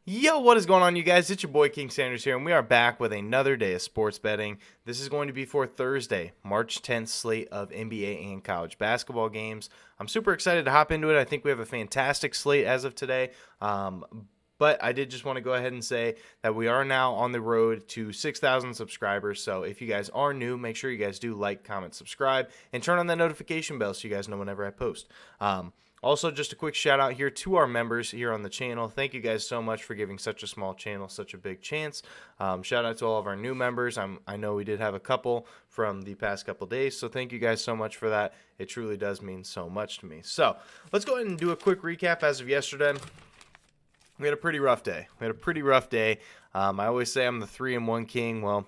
Yo, what is going on, you guys? It's your boy King Sanders here, and we are back with another day of sports betting. This is going to be for Thursday, March 10th slate of NBA and college basketball games. I'm super excited to hop into it. I think we have a fantastic slate as of today. But I did just want to go ahead and say that we are now on the road to 6,000 subscribers. So if you guys are new, make sure you guys do like, comment, subscribe, and turn on that notification bell so you guys know whenever I post. Also, just a quick shout out here to our members here on the channel. Thank you guys so much for giving such a small channel such a big chance. Shout out to all of our new members. I know we did have a couple from the past couple days, so thank you guys so much for that. It truly does mean so much to me. So let's go ahead and do a quick recap as of yesterday. We had a pretty rough day. I always say I'm the 3-1 king. Well,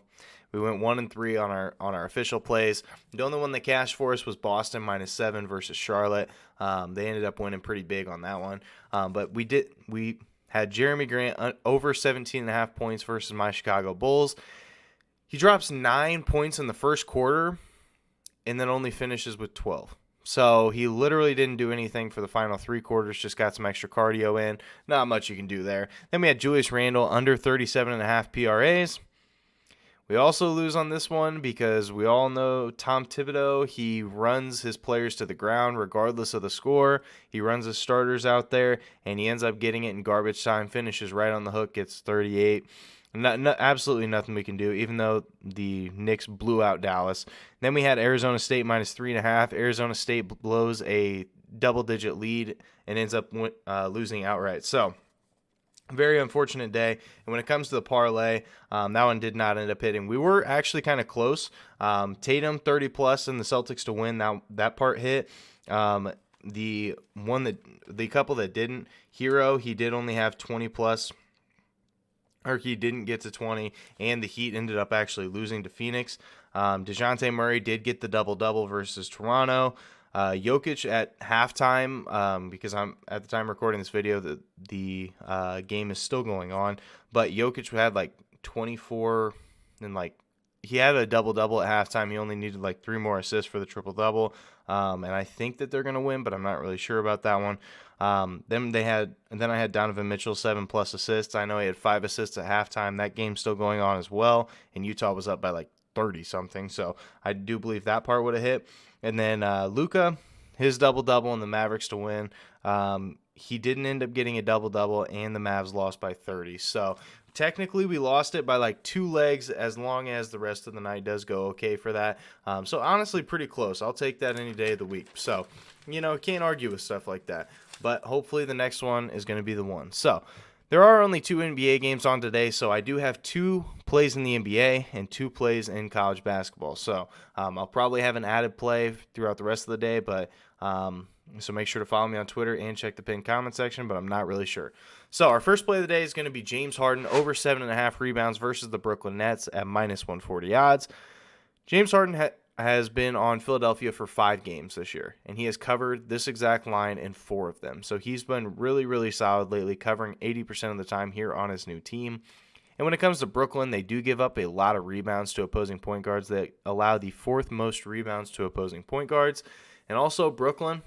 we went 1-3 on our official plays. The only one that cashed for us was Boston -7 versus Charlotte. They ended up winning pretty big on that one. But we had Jeremy Grant over 17.5 points versus my Chicago Bulls. He drops 9 points in the first quarter and then only finishes with 12. So he literally didn't do anything for the final 3 quarters, just got some extra cardio in. Not much you can do there. Then we had Julius Randle under 37.5 PRAs. We also lose on this one because we all know Tom Thibodeau, he runs his players to the ground regardless of the score. He runs his starters out there, and he ends up getting it in garbage time, finishes right on the hook, gets 38. Absolutely nothing we can do, even though the Knicks blew out Dallas. Then we had Arizona State -3.5. Arizona State blows a double-digit lead and ends up losing outright. So, very unfortunate day. And when it comes to the parlay, that one did not end up hitting. We were actually kind of close. Tatum 30+ and the Celtics to win. That part hit. The couple that didn't, Hero, he did only have 20+. Or he didn't get to 20, and the Heat ended up actually losing to Phoenix. DeJounte Murray did get the double-double versus Toronto. Jokic at halftime, because I'm at the time recording this video, the game is still going on, but Jokic had like 24, and he had a double-double at halftime. He only needed 3 more assists for the triple-double, and I think that they're going to win, but I'm not really sure about that one. Then I had Donovan Mitchell 7+ assists. I know he had 5 assists at halftime. That game's still going on as well, and Utah was up by 30 something. So I do believe that part would have hit. And then Luka, his double-double and the Mavericks to win. He didn't end up getting a double-double, and the Mavs lost by 30. So technically we lost it by 2 legs, as long as the rest of the night does go okay for that. So honestly, pretty close. I'll take that any day of the week. So, can't argue with stuff like that. But hopefully the next one is going to be the one. So there are only 2 NBA games on today, so I do have 2 plays in the NBA and 2 plays in college basketball. So I'll probably have an added play throughout the rest of the day, but so make sure to follow me on Twitter and check the pinned comment section, but I'm not really sure. So our first play of the day is going to be James Harden over 7.5 rebounds versus the Brooklyn Nets at -140 odds. James Harden has been on Philadelphia for 5 games this year, and he has covered this exact line in 4 of them. So he's been really, really solid lately, covering 80% of the time here on his new team. And when it comes to Brooklyn, they do give up a lot of rebounds to opposing point guards. They allow the 4th most rebounds to opposing point guards. And also Brooklyn,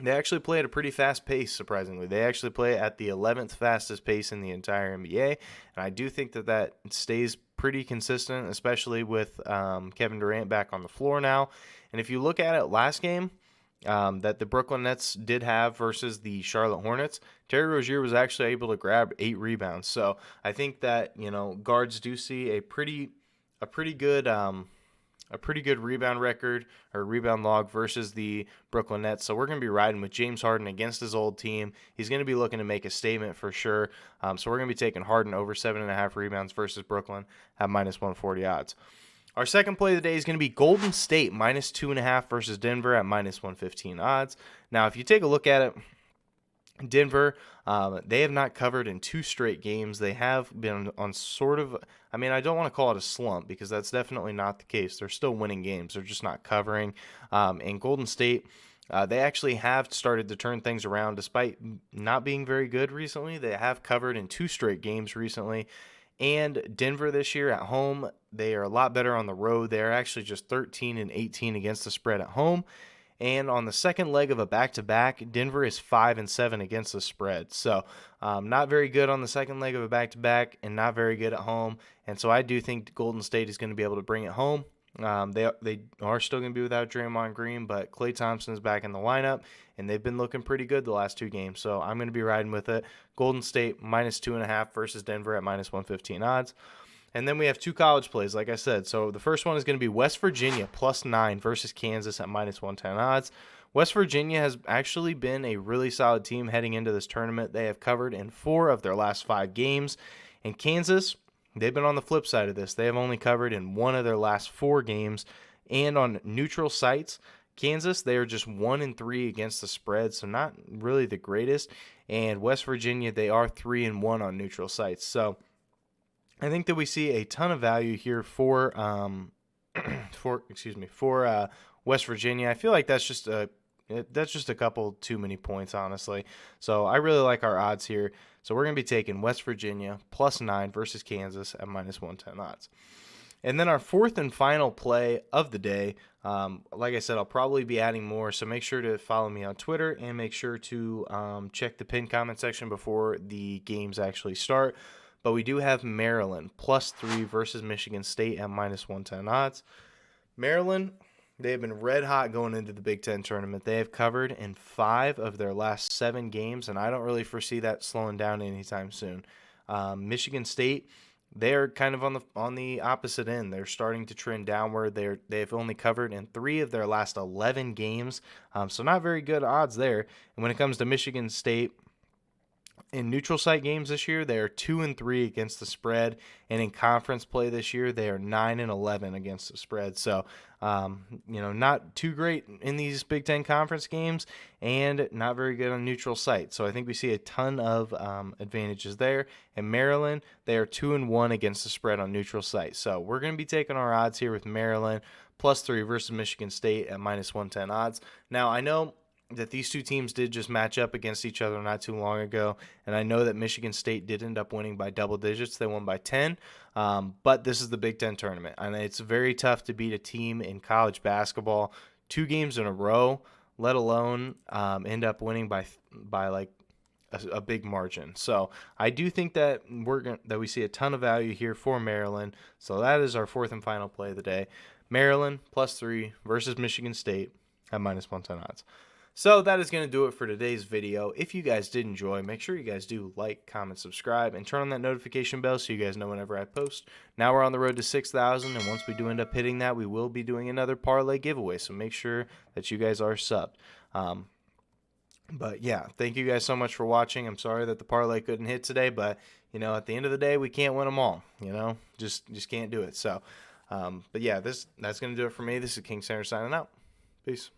they actually play at a pretty fast pace, surprisingly. They actually play at the 11th fastest pace in the entire NBA, and I do think that stays pretty consistent, especially with Kevin Durant back on the floor now. And if you look at it last game that the Brooklyn Nets did have versus the Charlotte Hornets, Terry Rozier was actually able to grab 8 rebounds. So I think that, guards do see a pretty good rebound record or rebound log versus the Brooklyn Nets. So we're going to be riding with James Harden against his old team. He's going to be looking to make a statement for sure. So we're going to be taking Harden over 7.5 rebounds versus Brooklyn at -140 odds. Our second play of the day is going to be Golden State -2.5 versus Denver at -115 odds. Now, if you take a look at it, Denver, they have not covered in 2 straight games. They have been on sort of, I don't want to call it a slump because that's definitely not the case. They're still winning games. They're just not covering. And Golden State, they actually have started to turn things around despite not being very good recently. They have covered in 2 straight games recently. And Denver this year at home, they are a lot better on the road. They're actually just 13-18 against the spread at home. And on the second leg of a back-to-back, Denver is 5-7 against the spread. So not very good on the second leg of a back-to-back and not very good at home. And so I do think Golden State is going to be able to bring it home. They are still going to be without Draymond Green, but Klay Thompson is back in the lineup, and they've been looking pretty good the last 2 games. So I'm going to be riding with it. Golden State -2.5 versus Denver at -115 odds. And then we have 2 college plays, like I said. So the first one is going to be West Virginia +9 versus Kansas at -110 odds. West Virginia has actually been a really solid team heading into this tournament. They have covered in 4 of their last 5 games. And Kansas, they've been on the flip side of this. They have only covered in 1 of their last 4 games. And on neutral sites, Kansas, they are just 1-3 against the spread, so not really the greatest. And West Virginia, they are 3-1 on neutral sites. So I think that we see a ton of value here for West Virginia. I feel like that's just a couple too many points, honestly. So I really like our odds here. So we're going to be taking West Virginia +9 versus Kansas at -110 odds. And then our fourth and final play of the day, like I said, I'll probably be adding more, so make sure to follow me on Twitter and make sure to check the pinned comment section before the games actually start. But we do have Maryland +3 versus Michigan State at -110 odds. Maryland, they have been red hot going into the Big Ten tournament. They have covered in 5 of their last 7 games, and I don't really foresee that slowing down anytime soon. Michigan State, they're kind of on the opposite end. They're starting to trend downward. They've only covered in 3 of their last 11 games, so not very good odds there. And when it comes to Michigan State, in neutral site games this year, they are 2-3 against the spread, and in conference play this year, they are 9-11 against the spread. So, not too great in these Big Ten conference games, and not very good on neutral site. So I think we see a ton of advantages there. And Maryland, they are 2-1 against the spread on neutral site. So we're going to be taking our odds here with Maryland +3 versus Michigan State at -110 odds. Now I know that these 2 teams did just match up against each other not too long ago, and I know that Michigan State did end up winning by double digits. They won by 10, but this is the Big Ten tournament, and it's very tough to beat a team in college basketball 2 games in a row, let alone end up winning by like a big margin. So I do think that we see a ton of value here for Maryland. So that is our fourth and final play of the day. Maryland +3 versus Michigan State at -110 odds. So that is going to do it for today's video. If you guys did enjoy, make sure you guys do like, comment, subscribe, and turn on that notification bell so you guys know whenever I post. Now we're on the road to 6,000, and once we do end up hitting that, we will be doing another parlay giveaway. So make sure that you guys are subbed. But yeah, thank you guys so much for watching. I'm sorry that the parlay couldn't hit today, but at the end of the day, we can't win them all. Just can't do it. So, but yeah, that's going to do it for me. This is King Center signing out. Peace.